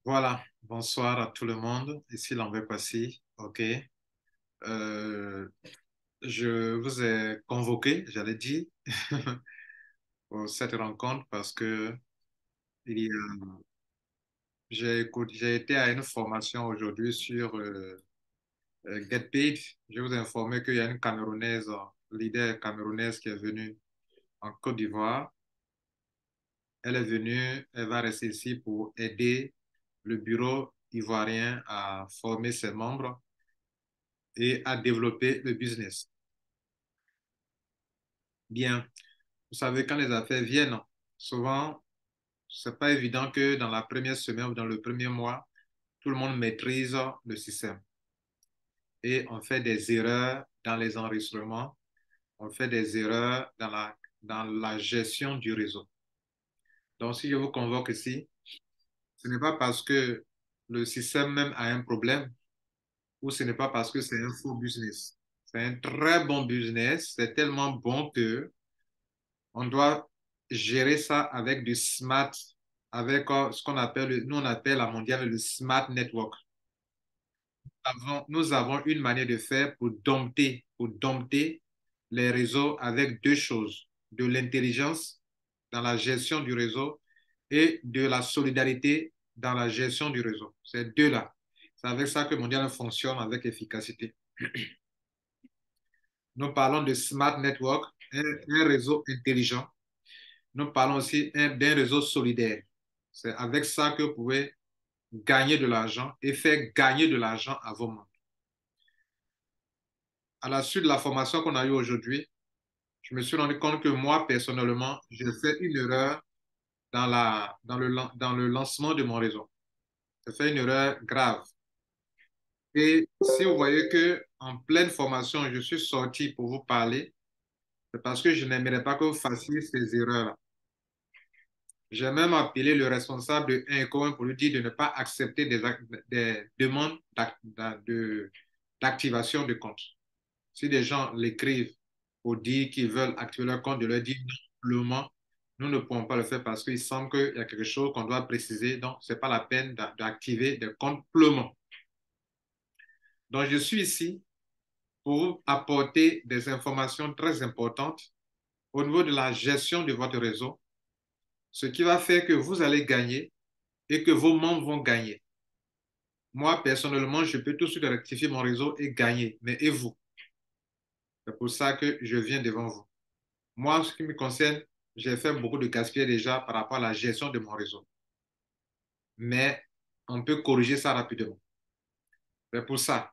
Voilà, bonsoir à tout le monde. Ici Lambert Passy. OK. Euh, je vous ai convoqué, j'allais dire, pour cette rencontre parce que il y a- j'ai été à une formation aujourd'hui sur GetPaid. Je vous ai informé qu'il y a une Camerounaise, leader camerounaise qui est venue en Côte d'Ivoire. Elle est venue, elle va rester ici pour aider le bureau ivoirien à former ses membres et à développer le business. Bien, vous savez, quand les affaires viennent, souvent, c'est pas évident que dans la première semaine ou dans le premier mois, tout le monde maîtrise le système. Et on fait des erreurs dans les enregistrements, on fait des erreurs dans la gestion du réseau. Donc, si je vous convoque ici, ce n'est pas parce que le système même a un problème ou ce n'est pas parce que c'est un faux business. C'est un très bon business, c'est tellement bon que on doit gérer ça avec du smart, avec ce qu'on appelle, nous on appelle à mondiale le smart network. Nous avons une manière de faire pour dompter les réseaux avec deux choses, de l'intelligence dans la gestion du réseau et de la solidarité dans la gestion du réseau. Ces deux-là. C'est avec ça que Mondial fonctionne avec efficacité. Nous parlons de smart network, un réseau intelligent. Nous parlons aussi d'un réseau solidaire. C'est avec ça que vous pouvez gagner de l'argent et faire gagner de l'argent à vos membres. À la suite de la formation qu'on a eue aujourd'hui, je me suis rendu compte que moi, personnellement, j'ai fait une erreur dans le lancement de mon réseau. J'ai fait une erreur grave. Et si vous voyez que en pleine formation, je suis sorti pour vous parler, c'est parce que je n'aimerais pas que vous fassiez ces erreurs-là. J'ai même appelé le responsable de 1 pour lui dire de ne pas accepter des demandes d'activation de compte. Si des gens l'écrivent pour dire qu'ils veulent activer leur compte, de leur dire non, pour le moment, nous ne pouvons pas le faire parce qu'il semble qu'il y a quelque chose qu'on doit préciser. Donc, ce n'est pas la peine d'activer des comptes pour le moment. Donc, je suis ici pour vous apporter des informations très importantes au niveau de la gestion de votre réseau, ce qui va faire que vous allez gagner et que vos membres vont gagner. Moi, personnellement, je peux tout de suite rectifier mon réseau et gagner. Mais et vous? C'est pour ça que je viens devant vous. Moi, en ce qui me concerne, j'ai fait beaucoup de gaspillage déjà par rapport à la gestion de mon réseau. Mais on peut corriger ça rapidement. C'est pour ça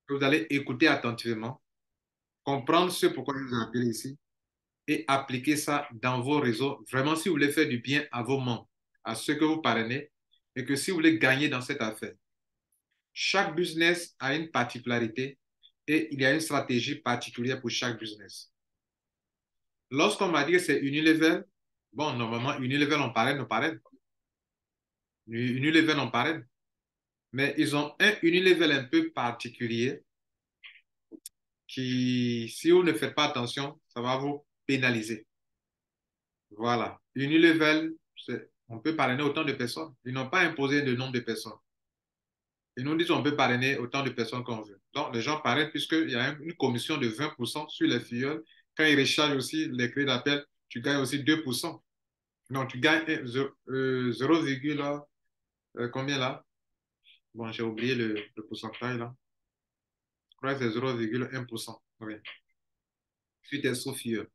que vous allez écouter attentivement, comprendre ce pourquoi je vous ai appelé ici et appliquer ça dans vos réseaux. Vraiment, si vous voulez faire du bien à vos membres, à ceux que vous parrainez, et que si vous voulez gagner dans cette affaire. Chaque business a une particularité et il y a une stratégie particulière pour chaque business. Lorsqu'on m'a dit que c'est Unilever, bon, normalement, Unilever, on parraine, on parraine. Unilever, on parraine. Mais ils ont un Unilever un peu particulier qui, si vous ne faites pas attention, ça va vous pénaliser. Voilà. Unilever, on peut parrainer autant de personnes. Ils n'ont pas imposé de nombre de personnes. Ils nous disent qu'on peut parrainer autant de personnes qu'on veut. Donc, les gens parrainent puisqu'il y a une commission de 20% sur les filleuls. Quand ils rechargent aussi les crédits d'appel, tu gagnes aussi 2%. Donc, tu gagnes 0, combien là? Bon, j'ai oublié le pourcentage là. Je crois que c'est 0,1%. Oui. Sur tes sous-filleuls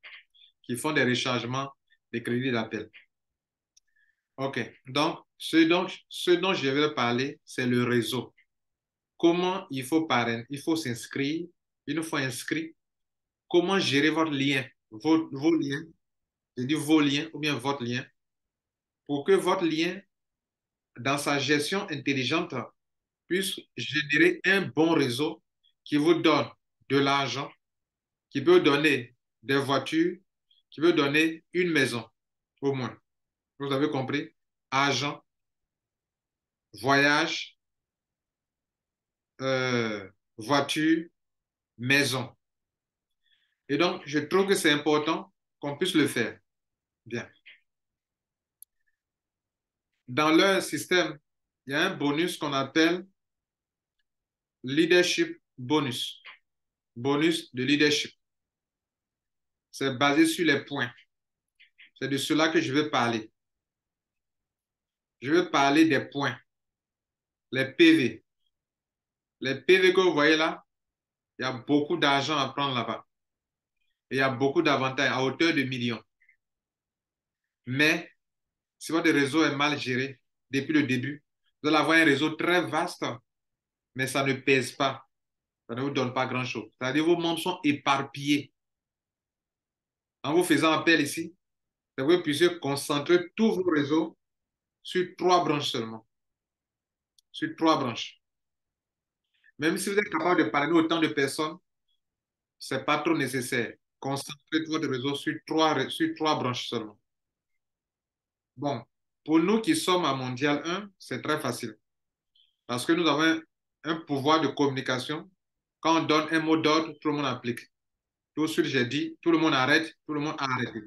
qui font des rechargements des crédits d'appel. OK. Donc, ce dont je vais parler, c'est le réseau. Comment il faut parrainer? Il faut s'inscrire. Une fois inscrit, comment gérer votre lien, vos liens, c'est-à-dire vos liens ou bien votre lien, pour que votre lien, dans sa gestion intelligente, puisse générer un bon réseau qui vous donne de l'argent, qui peut donner des voitures, qui peut donner une maison, au moins. Vous avez compris? Argent, voyage, euh, voiture, maison. Et donc, je trouve que c'est important qu'on puisse le faire. Bien. Dans leur système, il y a un bonus qu'on appelle leadership bonus. Bonus de leadership. C'est basé sur les points. C'est de cela que je veux parler. Je veux parler des points, les PV. Les PV que vous voyez là, il y a beaucoup d'argent à prendre là-bas. Et il y a beaucoup d'avantages à hauteur de millions. Mais si votre réseau est mal géré depuis le début, vous allez avoir un réseau très vaste, mais ça ne pèse pas. Ça ne vous donne pas grand-chose. C'est-à-dire que vos membres sont éparpillés. En vous faisant appel ici, vous puissiez concentrer tous vos réseaux sur 3 branches seulement. Sur 3 branches. Même si vous êtes capable de parler autant de personnes, ce n'est pas trop nécessaire. Concentrez tout votre réseau sur trois branches seulement. Bon, pour nous qui sommes à Mondial 1, c'est très facile. Parce que nous avons un pouvoir de communication. Quand on donne un mot d'ordre, tout le monde applique. Tout ce que j'ai dit, tout le monde arrête, tout le monde a arrêté.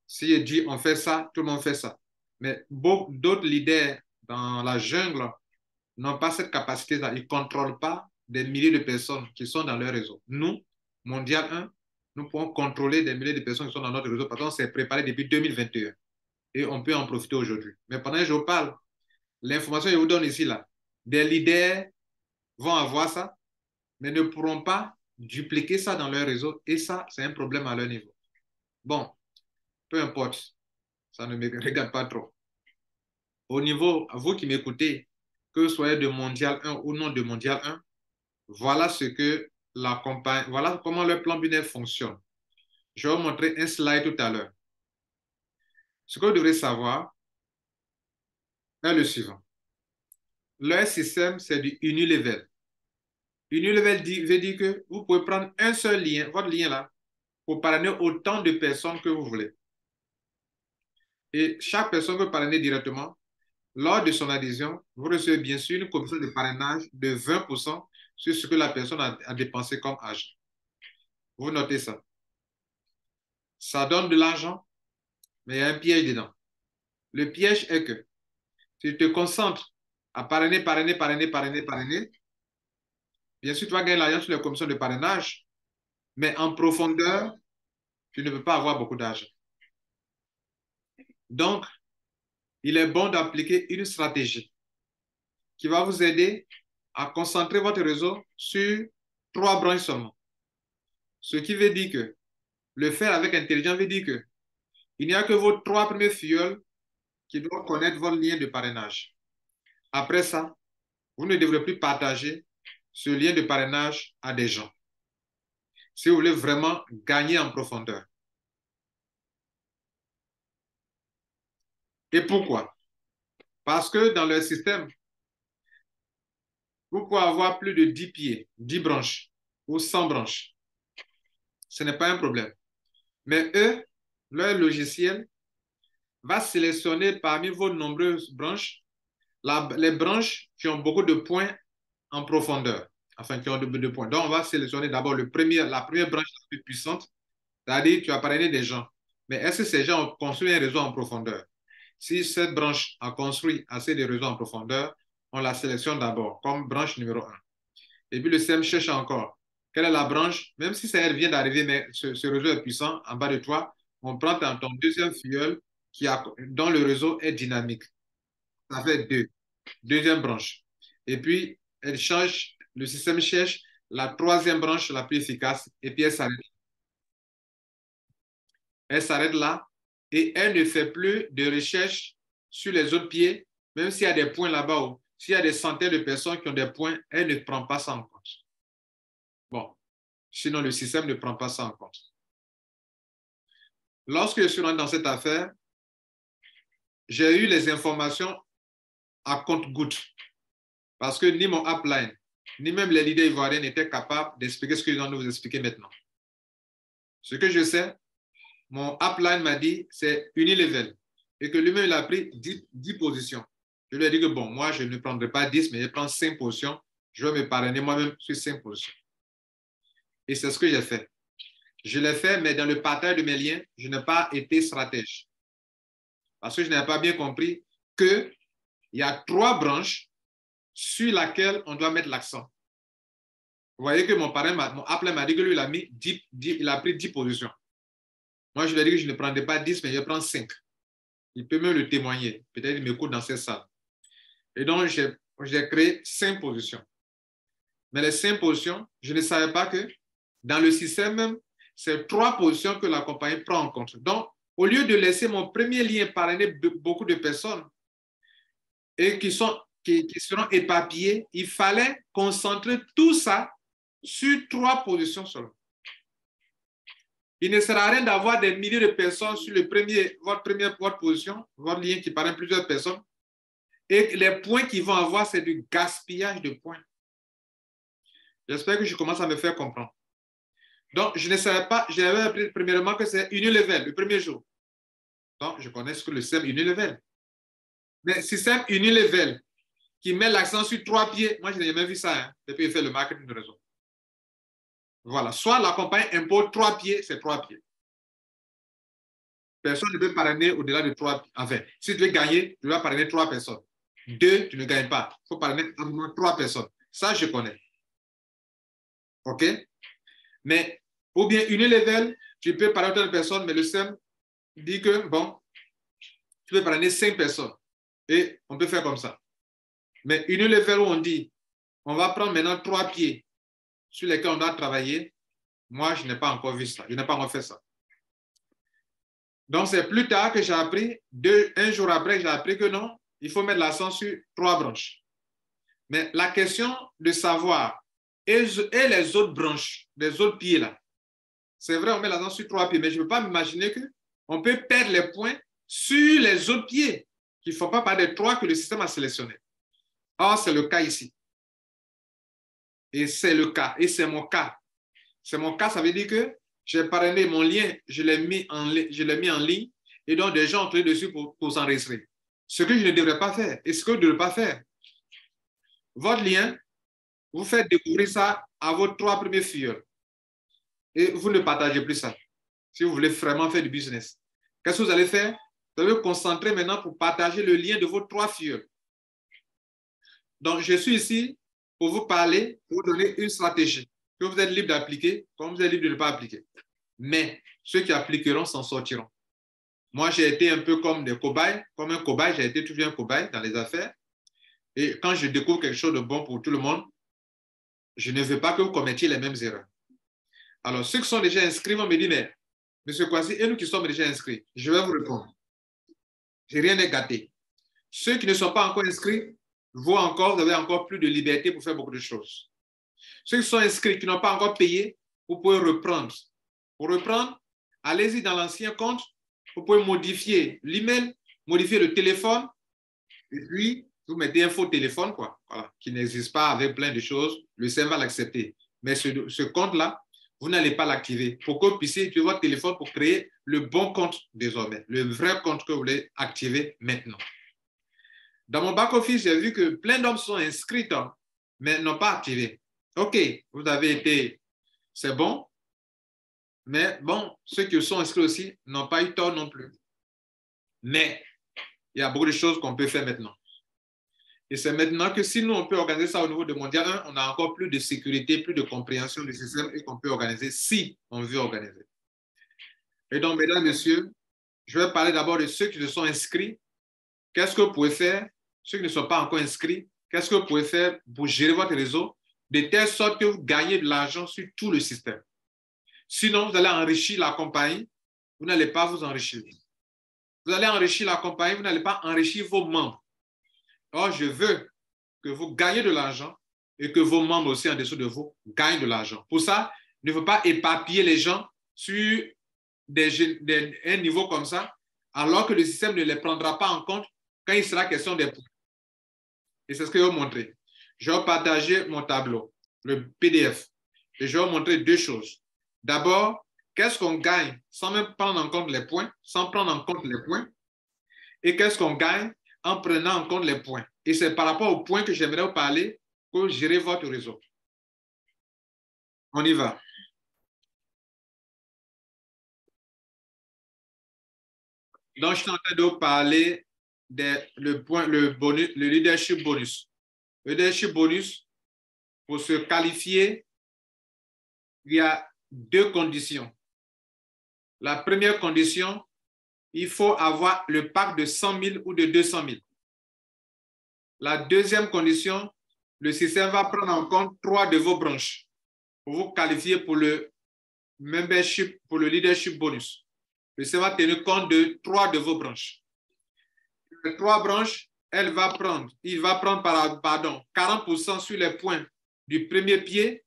Si je dis on fait ça, tout le monde fait ça. Mais d'autres leaders dans la jungle n'ont pas cette capacité-là. Ils ne contrôlent pas des milliers de personnes qui sont dans leur réseau. Nous, Mondial 1, nous pouvons contrôler des milliers de personnes qui sont dans notre réseau parce qu'on s'est préparé depuis 2021 et on peut en profiter aujourd'hui. Mais pendant que je vous parle, l'information que je vous donne ici, là, des leaders vont avoir ça, mais ne pourront pas dupliquer ça dans leur réseau et ça, c'est un problème à leur niveau. Bon, peu importe, ça ne me regarde pas trop. Au niveau, vous qui m'écoutez, que vous soyez de Mondial 1 ou non de Mondial 1, voilà ce que la compagnie, voilà comment le plan binaire fonctionne. Je vais vous montrer un slide tout à l'heure. Ce que vous devrez savoir est le suivant. Leur système, c'est du unilevel. Unilevel veut dire que vous pouvez prendre un seul lien, votre lien là, pour parrainer autant de personnes que vous voulez. Et chaque personne peut parrainer directement. Lors de son adhésion, vous recevez bien sûr une commission de parrainage de 20% sur ce que la personne a dépensé comme argent. Vous notez ça. Ça donne de l'argent, mais il y a un piège dedans. Le piège est que si tu te concentres à parrainer, bien sûr, tu vas gagner l'argent sur les commissions de parrainage, mais en profondeur, tu ne peux pas avoir beaucoup d'argent. Donc, il est bon d'appliquer une stratégie qui va vous aider à concentrer votre réseau sur 3 branches seulement. Ce qui veut dire que le faire avec intelligence veut dire que il n'y a que vos 3 premiers filleuls qui doivent connaître votre lien de parrainage. Après ça, vous ne devrez plus partager ce lien de parrainage à des gens. Si vous voulez vraiment gagner en profondeur. Et pourquoi? Parce que dans leur système, vous pouvez avoir plus de 10 pieds, 10 branches ou 100 branches. Ce n'est pas un problème. Mais eux, leur logiciel va sélectionner parmi vos nombreuses branches les branches qui ont beaucoup de points en profondeur. Enfin, qui ont de points. Donc, on va sélectionner d'abord la première branche la plus puissante, c'est-à-dire tu as parrainé des gens. Mais est-ce que ces gens ont construit un réseau en profondeur? Si cette branche a construit assez de réseaux en profondeur, on la sélectionne d'abord comme branche numéro 1. Et puis le CM cherche encore. Quelle est la branche? Même si elle vient d'arriver, mais ce réseau est puissant en bas de toi, on prend ton deuxième filleul dont le réseau est dynamique. Ça fait 2. Deuxième branche. Et puis, le système cherche la troisième branche la plus efficace et puis elle s'arrête. Elle s'arrête là et elle ne fait plus de recherche sur les autres pieds, même s'il y a des points là-bas, s'il y a des centaines de personnes qui ont des points, elle ne prend pas ça en compte. Bon, sinon le système ne prend pas ça en compte. Lorsque je suis rentré dans cette affaire, j'ai eu les informations à compte-gouttes parce que ni mon upline, ni même les leaders ivoiriens n'étaient capables d'expliquer ce que je viens de vous expliquer maintenant. Ce que je sais, mon upline m'a dit c'est unilevel et que lui-même il a pris 10 positions. Je lui ai dit que bon, moi je ne prendrai pas 10, mais je prends 5 positions. Je vais me parrainer moi-même sur 5 positions. Et c'est ce que j'ai fait. Je l'ai fait, mais dans le partage de mes liens, je n'ai pas été stratège. Parce que je n'avais pas bien compris que il y a 3 branches sur lesquelles on doit mettre l'accent. Vous voyez que mon parrain, mon appel m'a dit que lui, il a pris 10 positions. Moi, je lui ai dit que je ne prendrais pas 10, mais je prends 5. Il peut me le témoigner. Peut-être il m'écoute dans cette salle. Et donc, j'ai créé 5 positions. Mais les 5 positions, je ne savais pas que dans le système même, c'est 3 positions que la compagnie prend en compte. Donc, au lieu de laisser mon premier lien parrainer beaucoup de personnes et qui seront éparpillées, il fallait concentrer tout ça sur 3 positions seulement. Il ne sert à rien d'avoir des milliers de personnes sur votre position, votre lien qui parraine plusieurs personnes, et les points qu'ils vont avoir, c'est du gaspillage de points. J'espère que je commence à me faire comprendre. Donc, je ne savais pas, j'avais appris premièrement que c'est Unilevel, le premier jour. Donc, je connais ce que le système Unilevel. Mais système Unilevel qui met l'accent sur 3 pieds, moi, je n'ai jamais vu ça, hein, depuis qu'il fait le marketing de réseau. Voilà, soit la compagnie impose 3 pieds, c'est 3 pieds. Personne ne peut parrainer au-delà de 3 pieds. Enfin, si tu veux gagner, tu dois parrainer 3 personnes. 2, tu ne gagnes pas. Il faut parrainer au moins 3 personnes. Ça, je connais. OK? Mais, ou bien Unilevel, tu peux parrainer autant de personnes, mais le système dit que, bon, tu peux parrainer 5 personnes. Et on peut faire comme ça. Mais Unilevel où on dit, on va prendre maintenant 3 pieds sur lesquels on doit travailler, moi, je n'ai pas encore vu ça. Je n'ai pas encore fait ça. Donc, c'est plus tard que j'ai appris, un jour après, j'ai appris que non, il faut mettre l'accent sur 3 branches. Mais la question de savoir, et les autres branches, les autres pieds là, c'est vrai, on met l'accent sur 3 pieds, mais je ne peux pas m'imaginer qu'on peut perdre les points sur les autres pieds qui ne font pas partie des 3 que le système a sélectionnés. Or, c'est le cas ici. Et c'est le cas, et c'est mon cas. C'est mon cas, ça veut dire que j'ai parrainé mon lien, je l'ai mis en ligne, et donc des gens ont entré dessus pour s'enregistrer. Ce que je ne devrais pas faire, et ce que je ne devrais pas faire. Votre lien, vous faites découvrir ça à vos 3 premiers filles. Et vous ne partagez plus ça. Si vous voulez vraiment faire du business. Qu'est-ce que vous allez faire? Vous allez vous concentrer maintenant pour partager le lien de vos 3 filles. Donc, je suis ici pour vous parler, pour vous donner une stratégie que vous êtes libre d'appliquer, comme vous êtes libre de ne pas appliquer. Mais ceux qui appliqueront s'en sortiront. Moi, j'ai été un peu comme des cobayes, comme un cobaye, j'ai été toujours un cobaye dans les affaires. Et quand je découvre quelque chose de bon pour tout le monde, je ne veux pas que vous commettiez les mêmes erreurs. Alors, ceux qui sont déjà inscrits vont me dire, mais M. Kwasi, et nous qui sommes déjà inscrits, je vais vous répondre. J'ai rien à gâter. Ceux qui ne sont pas encore inscrits, vous avez encore plus de liberté pour faire beaucoup de choses. Ceux qui sont inscrits, qui n'ont pas encore payé, vous pouvez reprendre. Pour reprendre, allez-y dans l'ancien compte, vous pouvez modifier l'email, modifier le téléphone, et puis vous mettez un faux téléphone, quoi, voilà, qui n'existe pas avec plein de choses, le système va l'accepter. Mais ce compte-là, vous n'allez pas l'activer pour que vous puissiez utiliser votre téléphone pour créer le bon compte désormais, le vrai compte que vous voulez activer maintenant. Dans mon back-office, j'ai vu que plein d'hommes sont inscrits, mais n'ont pas activé. OK, vous avez été, c'est bon, mais bon, ceux qui sont inscrits aussi n'ont pas eu tort non plus. Mais il y a beaucoup de choses qu'on peut faire maintenant. Et c'est maintenant que si nous, on peut organiser ça au niveau de Mondial 1, on a encore plus de sécurité, plus de compréhension du système et qu'on peut organiser si on veut organiser. Et donc, mesdames, messieurs, je vais parler d'abord de ceux qui se sont inscrits. Qu'est-ce que vous pouvez faire? Ceux qui ne sont pas encore inscrits, qu'est-ce que vous pouvez faire pour gérer votre réseau de telle sorte que vous gagnez de l'argent sur tout le système? Sinon, vous allez enrichir la compagnie, vous n'allez pas vous enrichir. Vous allez enrichir la compagnie, vous n'allez pas enrichir vos membres. Or, je veux que vous gagnez de l'argent et que vos membres aussi en dessous de vous gagnent de l'argent. Pour ça, ne faut pas éparpiller les gens sur un niveau comme ça, alors que le système ne les prendra pas en compte quand il sera question des points. Et c'est ce que je vais vous montrer. Je vais partager mon tableau, le PDF, et je vais vous montrer 2 choses. D'abord, qu'est-ce qu'on gagne sans même prendre en compte les points, sans prendre en compte les points, et qu'est-ce qu'on gagne en prenant en compte les points. Et c'est par rapport aux points que j'aimerais vous parler pour gérer votre réseau. On y va. Donc, je suis en train de vous parler le leadership bonus. Le leadership bonus, pour se qualifier, il y a deux conditions. La première condition, il faut avoir le pack de 100 000 ou de 200 000. La deuxième condition, le système va prendre en compte 3 de vos branches pour vous qualifier pour le membership, pour le leadership bonus. Le système va tenir compte de 3 de vos branches. Les 3 branches, il va prendre 40% sur les points du premier pied,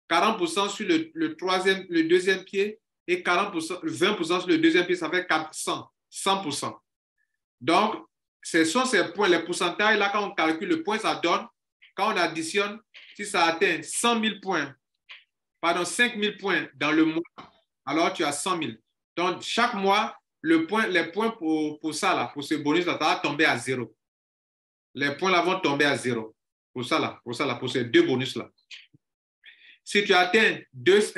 40% sur le deuxième pied et 20% sur le deuxième pied, ça fait 100%. Donc, ce sont ces points, les pourcentages, là, quand on calcule le point, ça donne, quand on additionne, si ça atteint 100 000 points, 5 000 points dans le mois, alors tu as 100 000. Donc, chaque mois, les points pour ça, là, pour ce bonus-là, ça va tomber à 0. Les points là vont tomber à 0. Pour ces deux bonus-là. Si tu atteins 10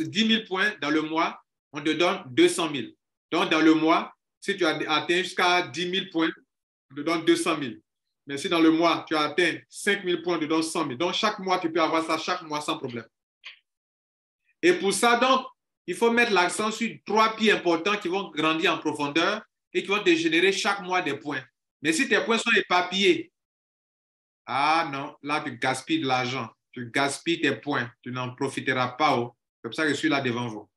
000 points dans le mois, on te donne 200 000. Donc, dans le mois, si tu as atteint jusqu'à 10 000 points, on te donne 200 000. Mais si dans le mois, tu as atteint 5 000 points, on te donne 100 000. Donc, chaque mois, tu peux avoir ça chaque mois sans problème. Et pour ça, donc, il faut mettre l'accent sur 3 pieds importants qui vont grandir en profondeur et qui vont te générer chaque mois des points. Mais si tes points sont éparpillés, ah non, là, tu gaspilles de l'argent. Tu gaspilles tes points. Tu n'en profiteras pas. Oh. C'est pour ça que je suis là devant vous.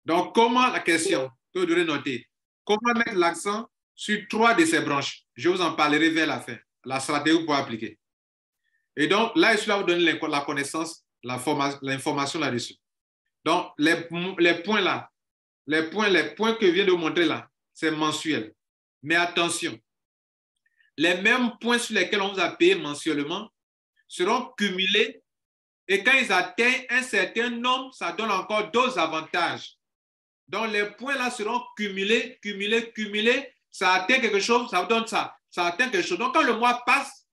Donc, comment, la question que vous devrez noter, comment mettre l'accent sur 3 de ces branches? Je vous en parlerai vers la fin. La stratégie pour appliquer. Et donc, là, je suis là pour vous donner la connaissance, l'information là-dessus. Donc, les points là, les points que je viens de vous montrer là, c'est mensuel. Mais attention, les mêmes points sur lesquels on vous a payé mensuellement seront cumulés et quand ils atteignent un certain nombre, ça donne encore d'autres avantages. Donc, les points là seront cumulés, ça atteint quelque chose, ça vous donne ça, ça atteint quelque chose. Donc, quand le mois passe,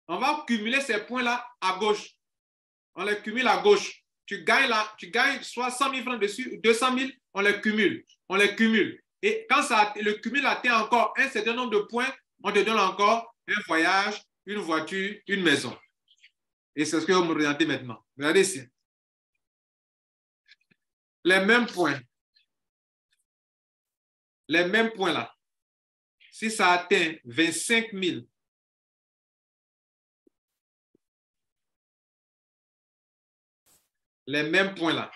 on va cumuler ces points là à gauche. On les cumule à gauche. Tu gagnes soit 100 000 francs dessus, 200 000, on les cumule. Et quand le cumul atteint encore un certain nombre de points, on te donne encore un voyage, une voiture, une maison. Et c'est ce que je vais me présenter maintenant. Regardez ici. Les mêmes points là. Si ça atteint 25 000, les mêmes points là.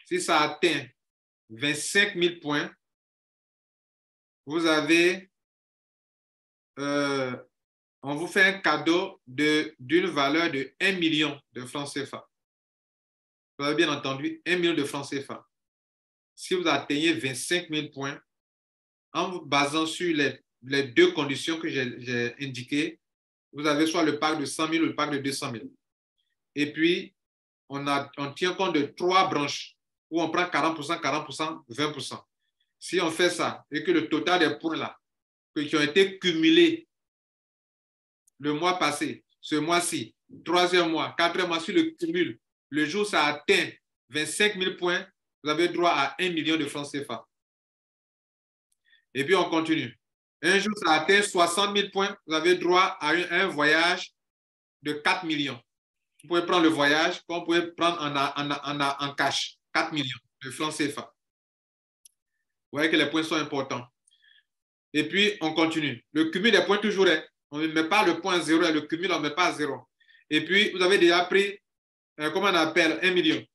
Si ça atteint 25 000 points, vous avez, on vous fait un cadeau d'une valeur de 1 million de francs CFA. Vous avez bien entendu, 1 million de francs CFA. Si vous atteignez 25 000 points, en vous basant sur les deux conditions que j'ai indiquées, vous avez soit le pack de 100 000 ou le pack de 200 000. Et puis, on tient compte de 3 branches où on prend 40%, 40%, 20%. Si on fait ça et que le total des points là, qui ont été cumulés le mois passé, ce mois-ci, 3e mois, 4e mois, sur le cumul, le jour où ça atteint 25 000 points, vous avez droit à 1 million de francs CFA. Et puis on continue. Un jour, ça atteint 60 000 points, vous avez droit à un voyage de 4 millions. Vous pouvez prendre le voyage, comme vous pouvez prendre en cash, 4 millions de francs CFA. Vous voyez que les points sont importants. Et puis, on continue. Le cumul des points, toujours, on ne met pas le point 0 et le cumul, on ne met pas 0. Et puis, vous avez déjà pris, comment on appelle, 1 million.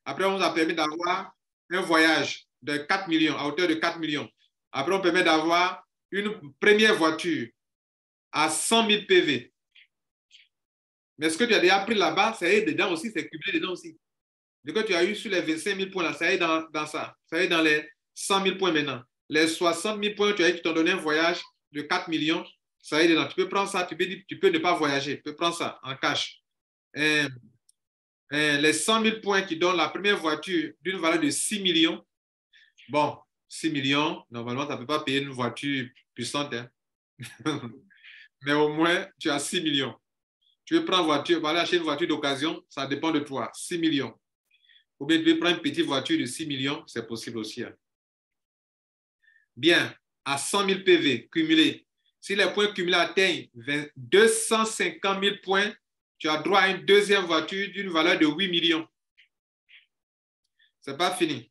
Après, on vous a permis d'avoir un voyage de 4 millions, à hauteur de 4 millions. Après, on permet d'avoir une première voiture à 100 000 PV. Mais ce que tu as déjà pris là-bas, ça y est dedans aussi, c'est cumulé dedans aussi. Ce que tu as eu sur les 25 000 points là, ça y est dans ça. Ça y est dans les 100 000 points maintenant. Les 60 000 points, tu as eu qui t'ont donné un voyage de 4 millions, ça y est dedans. Tu peux prendre ça, tu peux ne pas voyager. Tu peux prendre ça en cash. Les 100 000 points qui donnent la première voiture d'une valeur de 6 millions. Bon, 6 millions, normalement, tu ne peux pas payer une voiture puissante. Hein? Mais au moins, tu as 6 millions. Tu veux prendre une voiture, tu vas aller acheter une voiture d'occasion, ça dépend de toi. 6 millions. Ou bien tu veux prendre une petite voiture de 6 millions, c'est possible aussi. Hein? Bien. à 100 000 PV cumulés, si les points cumulés atteignent 250 000 points, tu as droit à une deuxième voiture d'une valeur de 8 millions. Ce n'est pas fini.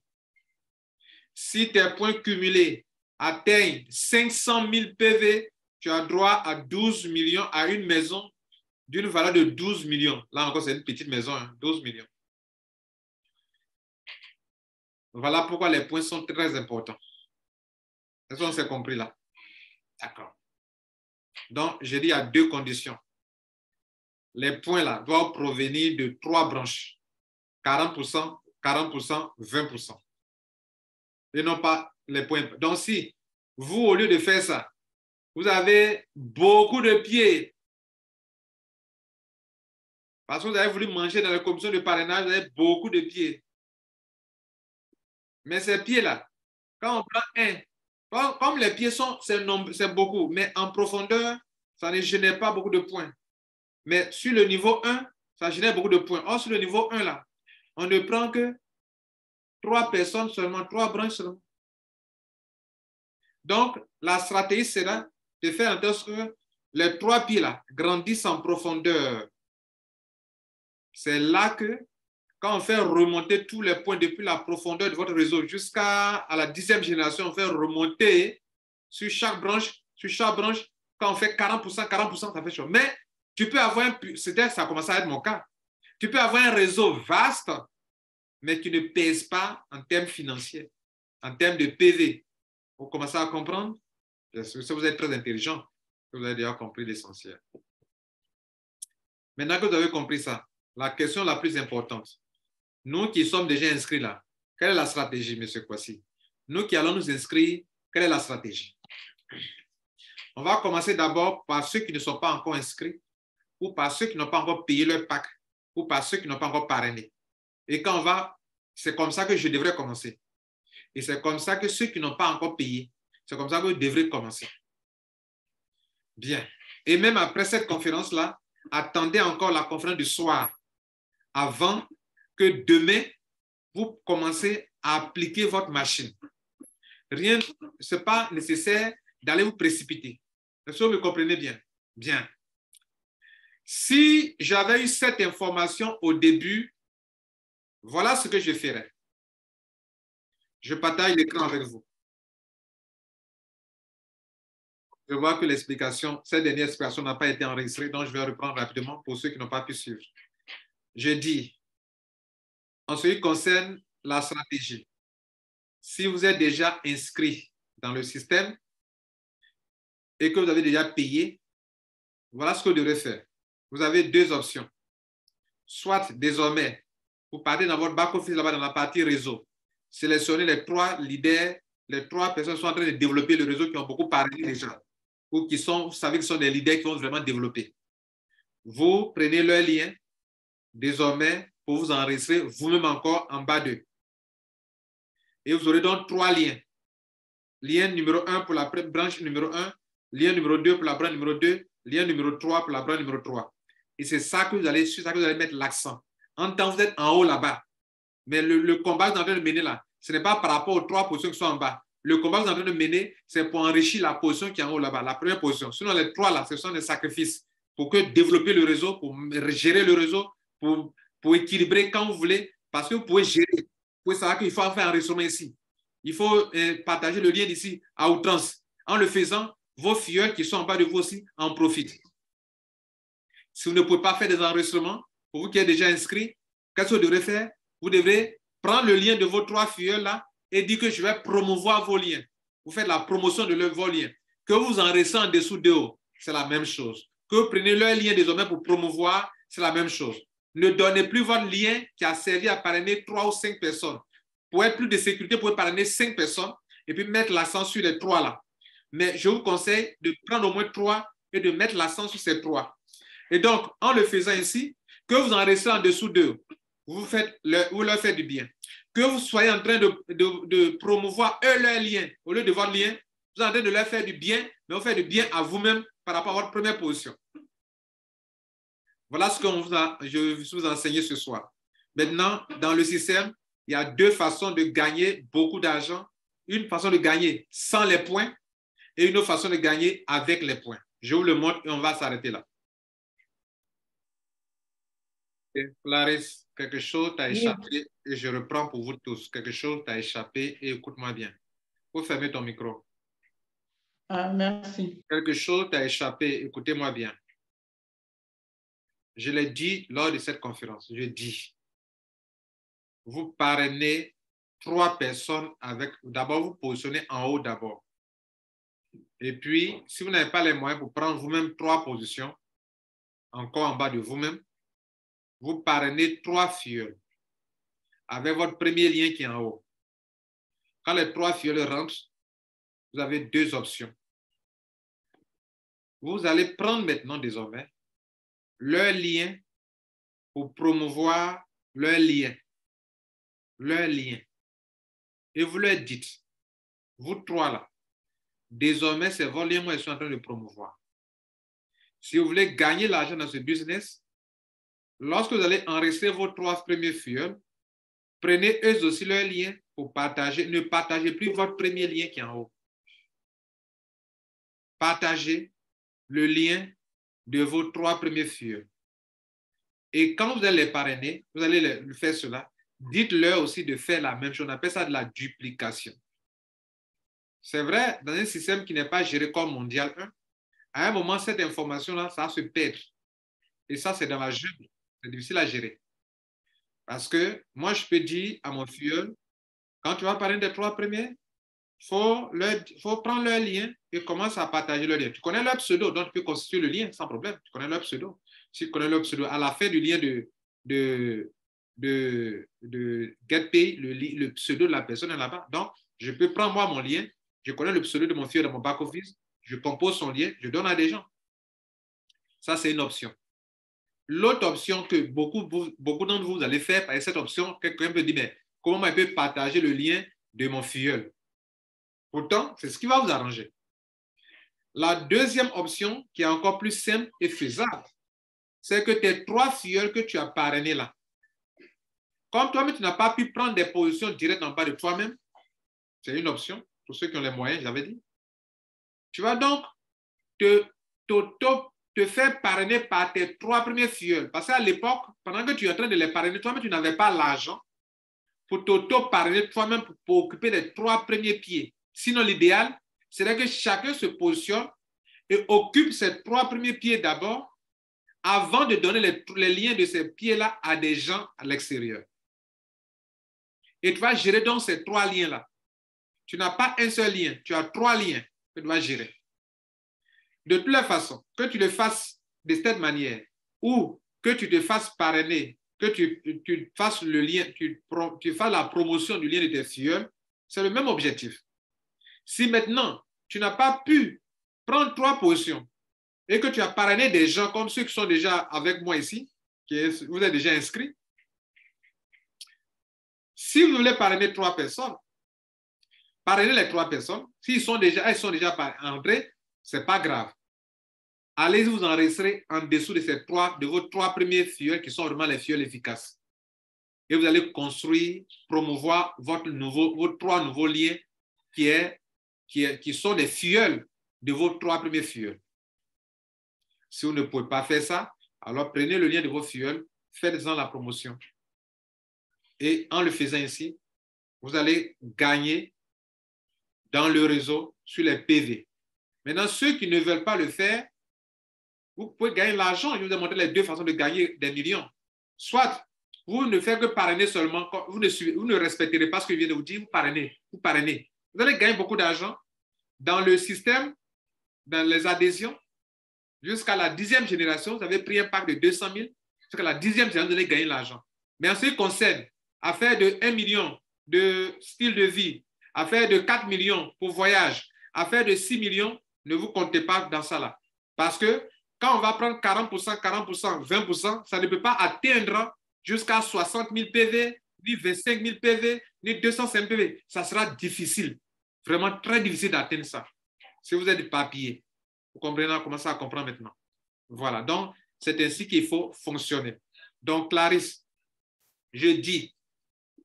Si tes points cumulés atteignent 500 000 PV, tu as droit à 12 millions, à une maison d'une valeur de 12 millions. Là encore, c'est une petite maison, hein, 12 millions. Voilà pourquoi les points sont très importants. Est-ce qu'on s'est compris là? D'accord. Donc, j'ai dit il y a deux conditions. Les points là doivent provenir de trois branches. 40%, 40%, 20%. Et non pas les points. Donc, si vous, au lieu de faire ça, vous avez beaucoup de pieds, parce que vous avez voulu manger dans la commission de parrainage, vous avez beaucoup de pieds. Mais ces pieds-là, quand on prend un, comme les pieds sont, c'est beaucoup, mais en profondeur, ça ne génère pas beaucoup de points. Mais sur le niveau 1, ça génère beaucoup de points. Or, sur le niveau 1, là, on ne prend que 3 personnes seulement, 3 branches seulement. Donc, la stratégie sera de faire en sorte que les 3 pieds là grandissent en profondeur. C'est là que, quand on fait remonter tous les points depuis la profondeur de votre réseau jusqu'à la 10e génération, on fait remonter sur chaque branche, quand on fait 40%, 40%, ça fait chaud. Mais tu peux avoir ça commence à être mon cas. Tu peux avoir un réseau vaste, mais qui ne pèse pas en termes financiers, en termes de PV. Vous commencez à comprendre? Si vous êtes très intelligent, vous avez déjà compris l'essentiel. Maintenant que vous avez compris ça, la question la plus importante, nous qui sommes déjà inscrits là, quelle est la stratégie, M. Kwasi? Nous qui allons nous inscrire, quelle est la stratégie? On va commencer d'abord par ceux qui ne sont pas encore inscrits, ou par ceux qui n'ont pas encore payé leur PAC, ou par ceux qui n'ont pas encore parrainé. Et quand on va, c'est comme ça que je devrais commencer. Et c'est comme ça que ceux qui n'ont pas encore payé, c'est comme ça que vous devrez commencer. Bien. Et même après cette conférence-là, attendez encore la conférence du soir avant que demain, vous commencez à appliquer votre machine. Rien, ce n'est pas nécessaire d'aller vous précipiter. Est-ce que vous me comprenez bien? Bien. Si j'avais eu cette information au début, voilà ce que je ferais. Je partage l'écran avec vous. Je vois que l'explication, cette dernière explication n'a pas été enregistrée, donc je vais reprendre rapidement pour ceux qui n'ont pas pu suivre. Je dis, en ce qui concerne la stratégie, si vous êtes déjà inscrit dans le système et que vous avez déjà payé, voilà ce que vous devrez faire. Vous avez deux options. Soit désormais, vous partez dans votre back-office là-bas dans la partie réseau, sélectionnez les 3 leaders, les 3 personnes qui sont en train de développer le réseau, qui ont beaucoup parlé déjà, ou qui sont, vous savez, qui sont des leaders qui vont vraiment développer. Vous prenez leur lien, désormais, pour vous enregistrer vous-même encore en bas d'eux. Et vous aurez donc 3 liens. Lien numéro 1 pour la branche numéro 1, lien numéro 2 pour la branche numéro 2, lien numéro 3 pour la branche numéro 3. Et c'est ça que vous allez, sur ça que vous allez mettre l'accent. En temps, vous êtes en haut là-bas. Mais le combat que vous êtes en train de mener là, ce n'est pas par rapport aux 3 positions qui sont en bas. Le combat que vous êtes en train de mener, c'est pour enrichir la position qui est en haut là-bas, la première position. Sinon, les 3 là, ce sont des sacrifices pour que développer le réseau, pour gérer le réseau, pour équilibrer quand vous voulez, parce que vous pouvez gérer. Vous pouvez savoir qu'il faut faire un enregistrement ici. Il faut partager le lien d'ici à outrance. En le faisant, vos filles qui sont en bas de vous aussi en profitent. Si vous ne pouvez pas faire des enregistrements, pour vous qui êtes déjà inscrit, qu'est-ce que vous devrez faire? Vous devrez prendre le lien de vos 3 filles là et dire que je vais promouvoir vos liens. Vous faites la promotion de vos liens. Que vous enregistrez en dessous d'eux, c'est la même chose. Que vous preniez leur lien désormais pour promouvoir, c'est la même chose. Ne donnez plus votre lien qui a servi à parrainer 3 ou 5 personnes. Pour être plus de sécurité, vous pouvez parrainer 5 personnes et puis mettre l'accent sur les 3 là. Mais je vous conseille de prendre au moins 3 et de mettre l'accent sur ces 3. Et donc, en le faisant ainsi, que vous enregistrez en dessous d'eux, vous leur faites du bien. Que vous soyez en train de promouvoir eux leur lien, au lieu de votre lien, vous êtes en train de leur faire du bien, mais vous faites du bien à vous-même par rapport à votre première position. Voilà ce que je vais vous enseigner ce soir. Maintenant, dans le système, il y a 2 façons de gagner beaucoup d'argent. Une façon de gagner sans les points Et une autre façon de gagner avec les points. Je vous le montre et on va s'arrêter là. Et Clarisse, quelque chose t'a Oui. échappé et je reprends pour vous tous. Quelque chose t'a échappé et écoute-moi bien. Faut fermer ton micro. Ah, merci. Quelque chose t'a échappé, écoutez-moi bien. Je l'ai dit lors de cette conférence. Je dis, vous parrainez 3 personnes avec, d'abord vous positionnez en haut d'abord. Et puis, si vous n'avez pas les moyens pour prendre vous-même 3 positions, encore en bas de vous-même, vous parrainez 3 filleuls avec votre premier lien qui est en haut. Quand les 3 filleuls rentrent, vous avez 2 options. Vous allez prendre maintenant désormais leur lien pour promouvoir leur lien. Leur lien. Et vous leur dites, vous 3 là, désormais c'est votre lien que je suis en train de promouvoir. Si vous voulez gagner l'argent dans ce business, lorsque vous allez enregistrer vos 3 premiers filleuls, prenez eux aussi leur lien pour partager. Ne partagez plus votre premier lien qui est en haut. Partagez le lien de vos 3 premiers filleuls. Et quand vous allez les parrainer, vous allez faire cela, dites-leur aussi de faire la même chose. On appelle ça de la duplication. C'est vrai, dans un système qui n'est pas géré comme Mondial 1, à un moment, cette information-là, ça va se perdre. Et ça, c'est dans la jungle. C'est difficile à gérer. Parce que moi, je peux dire à mon filleul, quand tu vas parler des 3 premiers, il faut prendre leur lien et commencer à partager leur lien. Tu connais leur pseudo, donc tu peux constituer le lien sans problème. Tu connais leur pseudo. Si tu connais leur pseudo, à la fin du lien de GetPay, le pseudo de la personne est là-bas. Donc, je peux prendre moi mon lien, je connais le pseudo de mon filleul dans mon back-office, je compose son lien, je donne à des gens. Ça, c'est une option. L'autre option que beaucoup d'entre vous allez faire, par cette option, quelqu'un peut dire, mais comment je peux partager le lien de mon filleul? Pourtant, c'est ce qui va vous arranger. La deuxième option, qui est encore plus simple et faisable, c'est que tes 3 filleuls que tu as parrainés là, comme toi-même, tu n'as pas pu prendre des positions directes en bas de toi-même, c'est une option, pour ceux qui ont les moyens, j'avais dit. Tu vas donc te faire parrainer par tes 3 premiers filleuls. Parce qu'à l'époque, pendant que tu es en train de les parrainer, toi-même, tu n'avais pas l'argent pour t'auto-parrainer toi-même pour occuper les 3 premiers pieds. Sinon, l'idéal, c'est que chacun se positionne et occupe ces 3 premiers pieds d'abord avant de donner les liens de ces pieds-là à des gens à l'extérieur. Et tu vas gérer donc ces 3 liens-là. Tu n'as pas un seul lien, tu as 3 liens que tu vas gérer. De toutes les façons, que tu le fasses de cette manière ou que tu te fasses parrainer, que tu fasses le lien, tu fasses la promotion du lien de tes filleuls, c'est le même objectif. Si maintenant, tu n'as pas pu prendre 3 positions et que tu as parrainé des gens comme ceux qui sont déjà avec moi ici, vous êtes déjà inscrits, si vous voulez parrainer 3 personnes, parrainer les 3 personnes, elles sont déjà entrées, ce n'est pas grave. Allez vous enregistrer en dessous de vos 3 premiers filleuls qui sont vraiment les filleuls efficaces. Et vous allez construire, promouvoir vos 3 nouveaux liens qui sont les filleuls de vos 3 premiers filleuls. Si vous ne pouvez pas faire ça, alors prenez le lien de vos filleuls, faites-en la promotion. Et en le faisant ainsi, vous allez gagner dans le réseau sur les PV. Maintenant, ceux qui ne veulent pas le faire, vous pouvez gagner l'argent. Je vous ai montré les 2 façons de gagner des millions. Soit vous ne faites que parrainer seulement, vous ne respecterez pas ce que je viens de vous dire, vous parrainez. Vous allez gagner beaucoup d'argent dans le système, dans les adhésions. Jusqu'à la 10e génération, vous avez pris un pack de 200 000. Jusqu'à la 10e génération, vous allez gagner l'argent. Mais en ce qui concerne affaire de 1 million de style de vie, affaire de 4 millions pour voyage, affaire de 6 millions, ne vous comptez pas dans ça là. Parce que quand on va prendre 40%, 40%, 20%, ça ne peut pas atteindre jusqu'à 60 000 PV, ni 25 000 PV, ni 205 PV. Ça sera difficile, vraiment très difficile d'atteindre ça. Si vous êtes des papiers, vous comprenez, on commence à comprendre maintenant. Voilà, donc c'est ainsi qu'il faut fonctionner. Donc Clarisse, je dis,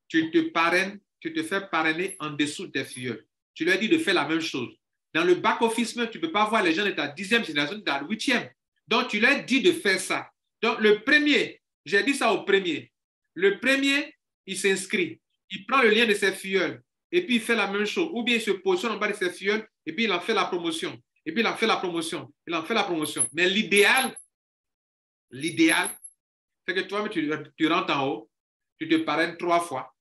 tu te fais parrainer en dessous des filleuls. Tu leur dis de faire la même chose. Dans le back-office même, tu ne peux pas voir les gens de ta 10e génération, de ta 8e. Donc, tu leur dis de faire ça. Donc, le premier, j'ai dit ça au premier. Le premier, il s'inscrit. Il prend le lien de ses filleuls et puis il fait la même chose. Ou bien il se positionne en bas de ses filleuls et puis il en fait la promotion. Et puis il en fait la promotion. Il en fait la promotion. Mais l'idéal, c'est que toi, tu rentres en haut, tu te parraines 3 fois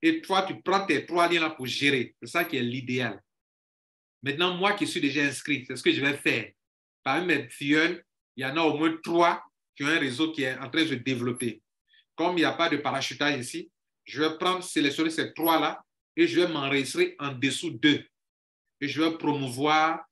et toi, tu prends tes 3 liens là pour gérer. C'est ça qui est l'idéal. Maintenant, moi qui suis déjà inscrit, c'est ce que je vais faire. Parmi mes filleuls, il y en a au moins 3 qui ont un réseau qui est en train de se développer. Comme il n'y a pas de parachutage ici, je vais prendre, sélectionner ces 3-là et je vais m'enregistrer en dessous d'eux. Et je vais promouvoir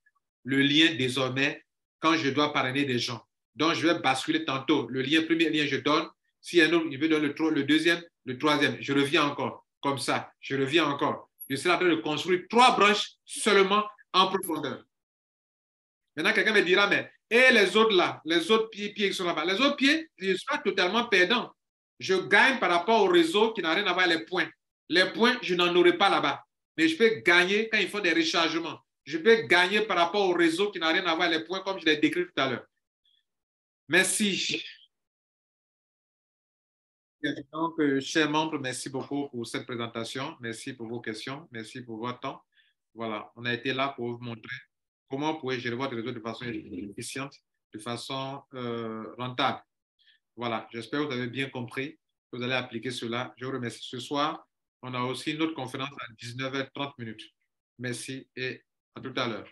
le lien désormais quand je dois parrainer des gens. Donc, je vais basculer tantôt. Le lien, premier lien, je donne. S'il y a un autre, il veut donner le deuxième, le troisième. Je reviens encore. Comme ça, je reviens encore. Je serai en train de construire 3 branches seulement en profondeur. Maintenant, quelqu'un me dira, mais et les autres là, les autres pieds qui sont là-bas, les autres pieds, je suis totalement perdant. Je gagne par rapport au réseau qui n'a rien à voir avec les points. Les points, je n'en aurai pas là-bas. Mais je peux gagner quand ils font des rechargements. Je peux gagner par rapport au réseau qui n'a rien à voir avec les points, comme je l'ai décrit tout à l'heure. Merci. Donc, chers membres, merci beaucoup pour cette présentation. Merci pour vos questions. Merci pour votre temps. Voilà, on a été là pour vous montrer comment vous pouvez gérer votre réseau de façon efficiente, de façon rentable. Voilà, j'espère que vous avez bien compris, que vous allez appliquer cela. Je vous remercie. Ce soir, on a aussi une autre conférence à 19h30. Merci et à tout à l'heure.